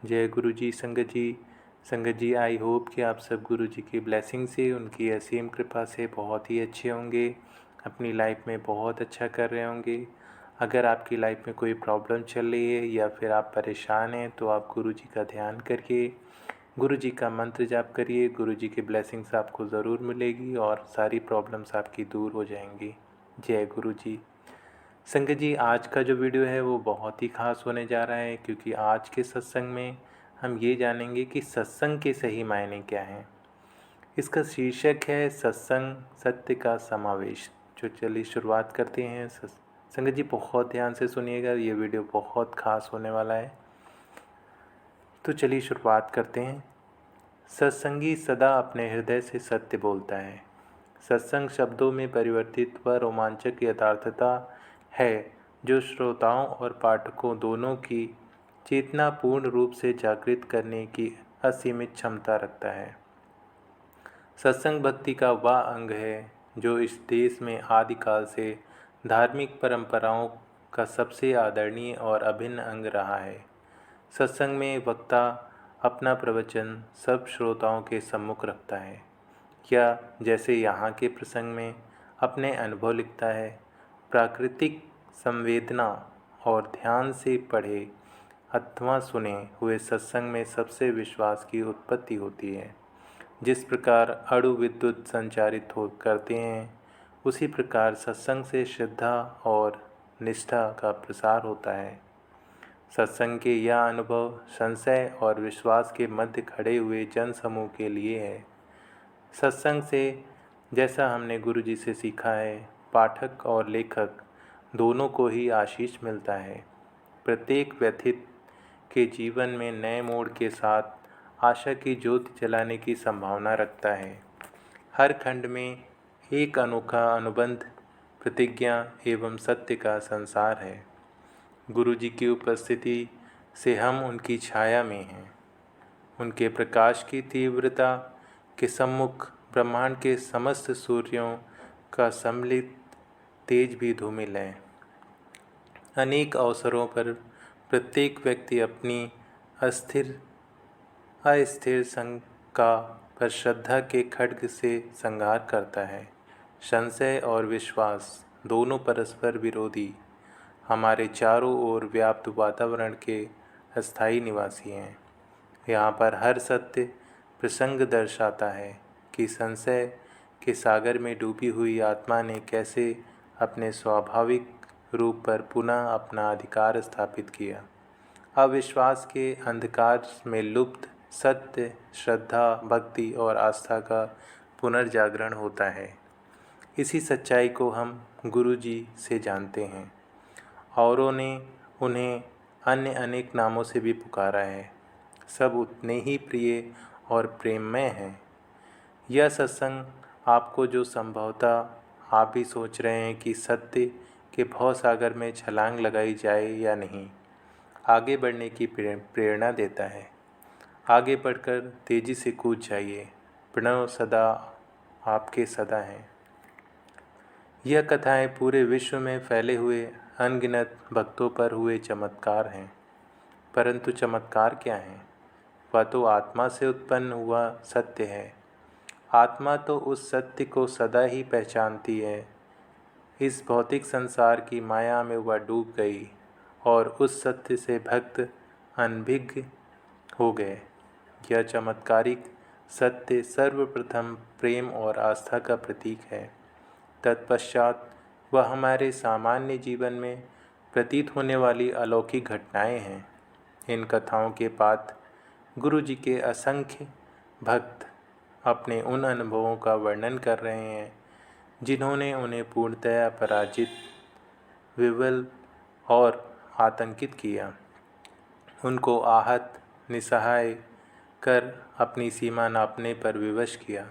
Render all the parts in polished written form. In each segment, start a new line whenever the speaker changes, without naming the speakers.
जय गुरु जी। संगत जी I hope कि आप सब गुरु जी की ब्लेसिंग से, उनकी असीम कृपा से बहुत ही अच्छे होंगे, अपनी लाइफ में बहुत अच्छा कर रहे होंगे। अगर आपकी लाइफ में कोई प्रॉब्लम चल रही है या फिर आप परेशान हैं तो आप गुरु जी का ध्यान करिए, गुरु जी का मंत्र जाप करिए। गुरु जी की ब्लेसिंग्स आपको ज़रूर मिलेगी और सारी प्रॉब्लम्स आपकी दूर हो जाएंगी। जय गुरु जी। संगत जी, आज का जो वीडियो है वो बहुत ही ख़ास होने जा रहा है, क्योंकि आज के सत्संग में हम ये जानेंगे कि सत्संग के सही मायने क्या हैं। इसका शीर्षक है सत्संग सत्य का समावेश। चलिए शुरुआत करते हैं। संगत जी बहुत ध्यान से सुनिएगा, ये वीडियो बहुत ख़ास होने वाला है। तो चलिए शुरुआत करते हैं। सत्संगी सदा अपने हृदय से सत्य बोलता है। सत्संग शब्दों में परिवर्तित व रोमांचक यथार्थता है जो श्रोताओं और पाठकों दोनों की चेतना पूर्ण रूप से जागृत करने की असीमित क्षमता रखता है। सत्संग भक्ति का वह अंग है जो इस देश में आदिकाल से धार्मिक परंपराओं का सबसे आदरणीय और अभिन्न अंग रहा है। सत्संग में वक्ता अपना प्रवचन सब श्रोताओं के सम्मुख रखता है, या जैसे यहाँ के प्रसंग में अपने अनुभव लिखता है। प्राकृतिक संवेदना और ध्यान से पढ़े अथवा सुने हुए सत्संग में सबसे विश्वास की उत्पत्ति होती है। जिस प्रकार अणु विद्युत संचारित हो करते हैं, उसी प्रकार सत्संग से श्रद्धा और निष्ठा का प्रसार होता है। सत्संग के यह अनुभव संशय और विश्वास के मध्य खड़े हुए जन समूह के लिए है। सत्संग से, जैसा हमने गुरु जी से सीखा है, पाठक और लेखक दोनों को ही आशीष मिलता है। प्रत्येक व्यथित के जीवन में नए मोड़ के साथ आशा की ज्योति जलाने की संभावना रखता है। हर खंड में एक अनोखा अनुबंध, प्रतिज्ञा एवं सत्य का संसार है। गुरु जी की उपस्थिति से हम उनकी छाया में हैं। उनके प्रकाश की तीव्रता के सम्मुख ब्रह्मांड के समस्त सूर्यों का सम्मिलित तेज भी धूमिल है। अनेक अवसरों पर प्रत्येक व्यक्ति अपनी अस्थिर शंका पर श्रद्धा के खड्ग से संहार करता है। संशय और विश्वास दोनों परस्पर विरोधी हमारे चारों ओर व्याप्त वातावरण के अस्थायी निवासी हैं। यहाँ पर हर सत्य प्रसंग दर्शाता है कि संशय के सागर में डूबी हुई आत्मा ने कैसे अपने स्वाभाविक रूप पर पुनः अपना अधिकार स्थापित किया। अविश्वास के अंधकार में लुप्त सत्य, श्रद्धा, भक्ति और आस्था का पुनर्जागरण होता है। इसी सच्चाई को हम गुरु जी से जानते हैं। औरों ने उन्हें अन्य अनेक नामों से भी पुकारा है, सब उतने ही प्रिय और प्रेममय हैं। यह सत्संग आपको, जो संभवतः आप भी सोच रहे हैं कि सत्य के भवसागर में छलांग लगाई जाए या नहीं, आगे बढ़ने की प्रेरणा देता है। आगे बढ़कर तेजी से कूद जाइए। प्रणव सदा आपके सदा हैं। यह कथाएं पूरे विश्व में फैले हुए अनगिनत भक्तों पर हुए चमत्कार हैं। परंतु चमत्कार क्या है? वह तो आत्मा से उत्पन्न हुआ सत्य है। आत्मा तो उस सत्य को सदा ही पहचानती है। इस भौतिक संसार की माया में वह डूब गई और उस सत्य से भक्त अनभिज्ञ हो गए। यह चमत्कारिक सत्य सर्वप्रथम प्रेम और आस्था का प्रतीक है। तत्पश्चात वह हमारे सामान्य जीवन में प्रतीत होने वाली अलौकिक घटनाएं हैं। इन कथाओं के पात्र गुरु जी के असंख्य भक्त अपने उन अनुभवों का वर्णन कर रहे हैं जिन्होंने उन्हें पूर्णतया पराजित, विवल और आतंकित किया। उनको आहत, निसहाय कर अपनी सीमा नापने पर विवश किया,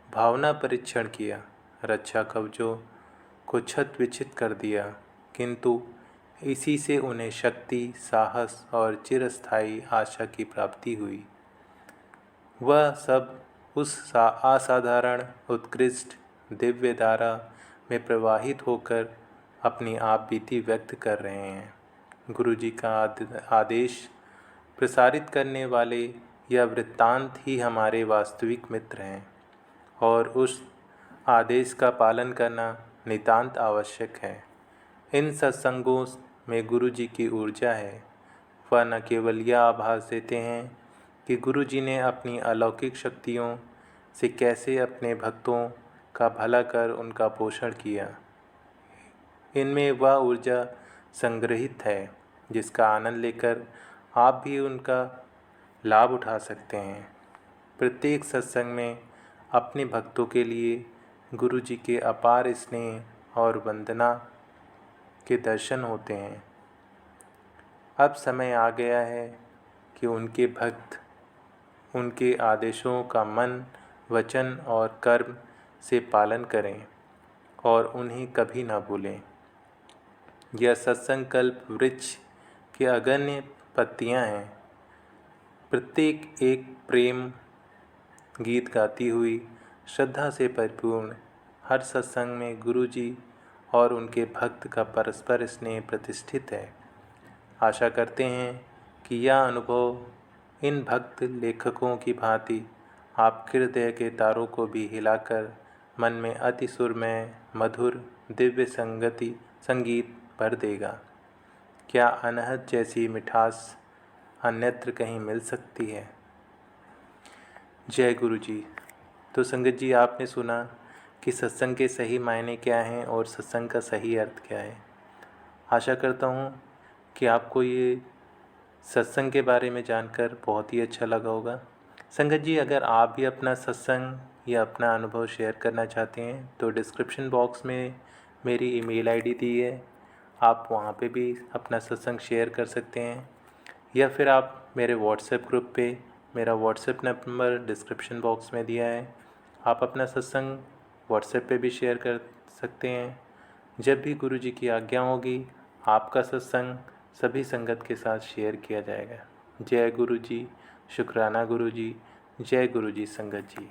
भावना परीक्षण किया, रक्षा कवचों को छत विछित कर दिया, किंतु इसी से उन्हें शक्ति, साहस और चिरस्थायी आशा की प्राप्ति हुई। वह सब उस असाधारण, उत्कृष्ट दिव्य धारा में प्रवाहित होकर अपनी आप बीती व्यक्त कर रहे हैं। गुरु जी का आदेश प्रसारित करने वाले या वृत्तांत ही हमारे वास्तविक मित्र हैं और उस आदेश का पालन करना नितांत आवश्यक है। इन सत्संगों में गुरु जी की ऊर्जा है। वह न केवल यह आभास देते हैं कि गुरु जी ने अपनी अलौकिक शक्तियों से कैसे अपने भक्तों का भला कर उनका पोषण किया, इनमें वह ऊर्जा संग्रहित है जिसका आनंद लेकर आप भी उनका लाभ उठा सकते हैं। प्रत्येक सत्संग में अपने भक्तों के लिए गुरु जी के अपार स्नेह और वंदना के दर्शन होते हैं। अब समय आ गया है कि उनके भक्त उनके आदेशों का मन, वचन और कर्म से पालन करें और उन्हें कभी ना भूलें। यह सत्संग कल्प वृक्ष के अगण्य पत्तियां हैं। प्रत्येक एक प्रेम गीत गाती हुई श्रद्धा से परिपूर्ण हर सत्संग में गुरु जी और उनके भक्त का परस्पर स्नेह प्रतिष्ठित है। आशा करते हैं कि यह अनुभव इन भक्त लेखकों की भांति आपके हृदय के तारों को भी हिलाकर मन में अति सुरमय मधुर दिव्य संगीत भर देगा। क्या अनहद जैसी मिठास अन्यत्र कहीं मिल सकती है। जय गुरु जी। तो संगत जी, आपने सुना कि सत्संग के सही मायने क्या हैं और सत्संग का सही अर्थ क्या है। आशा करता हूँ कि आपको ये सत्संग के बारे में जानकर बहुत ही अच्छा लगा होगा। संगत जी, अगर आप भी अपना सत्संग या अपना अनुभव शेयर करना चाहते हैं तो डिस्क्रिप्शन बॉक्स में मेरी ईमेल आईडी दी है, आप वहाँ पे भी अपना सत्संग शेयर कर सकते हैं, या फिर आप मेरे व्हाट्सएप ग्रुप पे, मेरा व्हाट्सएप नंबर डिस्क्रिप्शन बॉक्स में दिया है, आप अपना सत्संग व्हाट्सएप पे भी शेयर कर सकते हैं। जब भी गुरु जी की आज्ञा होगी आपका सत्संग सभी संगत के साथ शेयर किया जाएगा। जय गुरु जी, शुक्राना गुरु जी, जय गुरु जी संगत जी।